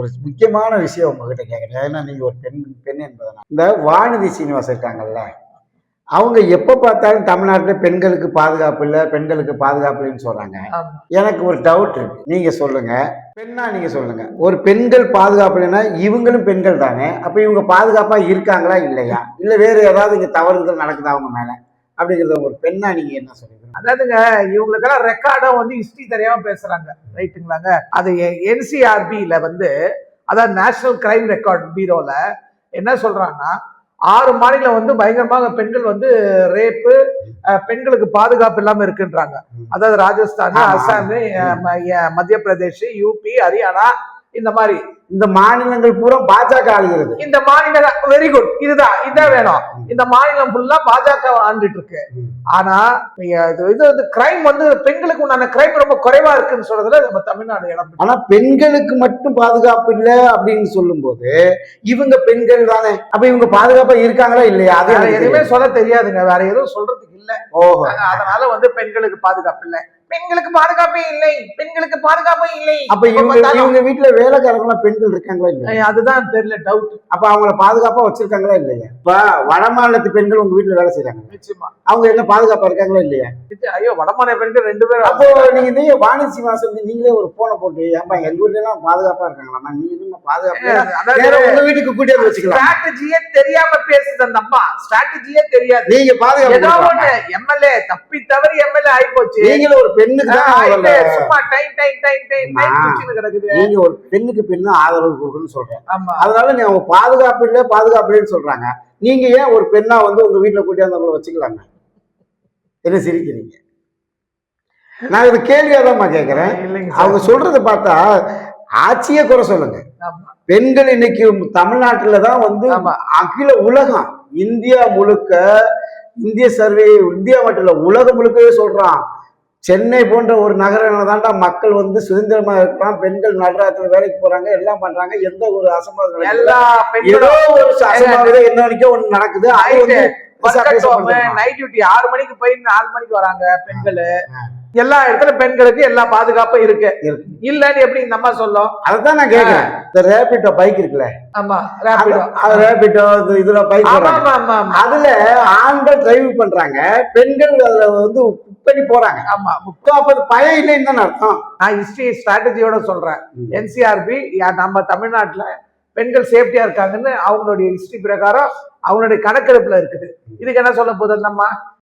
ஒரு முக்கியமான விஷயம் உங்ககிட்ட கேட்குறேன். ஏன்னா நீங்க ஒரு பெண் என்பதனால் இந்த வானதி சீனிவாசன் இருக்காங்கல்ல, அவங்க எப்ப பார்த்தாலும் தமிழ்நாட்டுல பெண்களுக்கு பாதுகாப்பு இல்லை, பெண்களுக்கு பாதுகாப்பு இல்லைன்னு சொல்றாங்க. எனக்கு ஒரு டவுட் இருக்கு, நீங்க சொல்லுங்க. பெண்ணா நீங்க சொல்லுங்க, ஒரு பெண்கள் பாதுகாப்பு இல்லைன்னா இவங்களும் பெண்கள் தானே, அப்ப இவங்க பாதுகாப்பா இருக்காங்களா இல்லையா, இல்ல வேற ஏதாவது இங்க தவறுதல் நடக்குதா அவங்க மேல அப்படிங்கிறத ஒரு பெண்ணா நீங்க என்ன சொல்றீங்க? அதாவதுங்க, இவங்களுக்கெல்லாம் ரெக்கார்டும் ஹிஸ்டரி தெரியாம பேசுறாங்க, ரைட்டுங்களாங்க. அது NCRB-ல அதாவது நேஷனல் கிரைம் ரெக்கார்ட் பீரோல என்ன சொல்றாங்கன்னா, 6 மாநிலம் பயங்கரமாக பெண்கள் ரேப்பு, பெண்களுக்கு பாதுகாப்பு இல்லாம இருக்குன்றாங்க. அதாவது ராஜஸ்தான், அசாம், மத்திய பிரதேஷ், யூபி, ஹரியானா, இந்த மாதிரி இந்த மாநிலங்கள் பூரா பாஜக ஆளுகிறது. இந்த மாநிலம் வெரி குட், இதான் வேணும். இந்த மாநிலம் ஃபுல்லா பாஜக ஆண்டுட்டு இருக்கு. ஆனா இது கிரைம் பெண்களுக்கு உண்டான கிரைம் ரொம்ப குறைவா இருக்குன்னு சொல்றதுல நம்ம தமிழ்நாடு இடம். ஆனா பெண்களுக்கு மட்டும் பாதுகாப்பு இல்லை அப்படின்னு சொல்லும் போது இவங்க பெண்கள் தானே, அப்ப இவங்க பாதுகாப்பா இருக்காங்களா இல்லையா? அது எதுவுமே சொல்ல தெரியாதுங்க, வேற எதுவும் சொல்றதுக்கு இல்ல. ஓஹோ, அதனால பெண்களுக்கு பாதுகாப்பு இல்லை, பெண்களுக்கு பாதுகாப்பே இல்லை, பெண்களுக்கு பாதுகாப்பே இல்லை. அப்ப இவங்க வீட்டுல வேலைக்காரங்களா பெண்கள் இருக்காங்களா இல்லையா? அதுதான் தெரியல, டவுட். அப்ப அவங்கள பாதுகாப்பா வச்சிருக்காங்களா இல்லையா? இப்ப வட மாநிலத்து பெண்கள் உங்க வீட்டுல வேலை செய்யறாங்க, நிச்சயமா அவங்க என்ன பாதுகாப்பா இருக்காங்களா இல்லையா? ஐயோ, வடமாநில பெண்கள் 2 பேரும். அப்போ நீங்க வானதி சீனிவாசன் நீங்களே ஒரு போனை போட்டு, ஏன்பா எங்க வீட்டுல எல்லாம் பாதுகாப்பா இருக்காங்களாமா, நீங்க இன்னும் பாதுகாப்பு உங்க வீட்டுக்கு கூட்டியாந்து வச்சுக்கலாம். ஸ்ட்ராட்டஜியே தெரியாம பேசுது அந்த அம்மா, ஸ்ட்ராட்டஜியே தெரியாது. நீங்க பாதுகாப்பு எம்எல்ஏ தப்பி தவறி எம்எல்ஏ ஆயி போச்சு. நீங்களும் ஒரு பெண்ணுக்கு தான் சும்மா டைம் கிடக்குது. நீங்க ஒரு பெண்ணுக்கு பெண்ணு ஆதரவு கொடுக்கணும்னு சொல்றேன். ஆமா, அதனால நீ அவங்க பாதுகாப்பு இல்லைன்னு சொல்றாங்க. நீங்க ஏன் ஒரு பெண்ணா உங்க வீட்டுல கூட்டியாந்து அவங்கள வச்சுக்கலாங்க? என்ன சிரிக்கிறீங்க? நான் இது கேள்வியாதான் கேட்கிறேன். அவங்க சொல்றத பார்த்தா ஆட்சியே குறை சொல்லுங்க. பெண்கள் இன்னைக்கு தமிழ்நாட்டுலதான் அகில உலகம், இந்தியா முழுக்க, இந்திய சர்வே, இந்தியா மட்டும் இல்ல உலகம் முழுக்கவே சொல்றான், சென்னை போன்ற ஒரு நகரம் தாண்டா மக்கள் சுதந்திரமா இருக்கிறான், பெண்கள் நடுராத்திரி வேலைக்கு போறாங்க, எல்லாம் பண்றாங்க, எந்த ஒரு அசம்பாவிதம், ஏதோ ஒரு அசம்பாவிதம் என்ன வரைக்கும் ஒண்ணு நடக்குது. நைட் டியூட்டி 6 மணிக்கு போய் 4 மணிக்கு வராங்க பெண்கள். எல்லா இடத்துல பெண்களுக்கு எல்லா பாதுகாப்பும் இருக்கு. இல்லன்னு எப்படி இந்த அம்மா சொல்லும்? அதான் நான் கேக்குறேன். இந்த ரேபிடோ பைக் இருக்குல்ல, ஆமா, ரேபிடோ இதுல பைக், அதுல ஆண்கள் டிரைவ் பண்றாங்க, பெண்கள் அதுல புக் பண்ணி போறாங்க. ஆமா, அப்ப பயம் இல்லைன்னு தான் அர்த்தம். நான் ஹிஸ்டரி ஸ்ட்ராட்டஜியோட சொல்றேன். NCRB நம்ம தமிழ்நாட்டுல பெண்கள் சேஃப்டியா இருக்காங்கன்னு அவங்களுடைய ஹிஸ்டரி பிரகாரம் அவங்களுடைய கணக்கெடுப்புல இருக்குது. இதுக்கு என்ன சொல்ல போகுது நம்ம?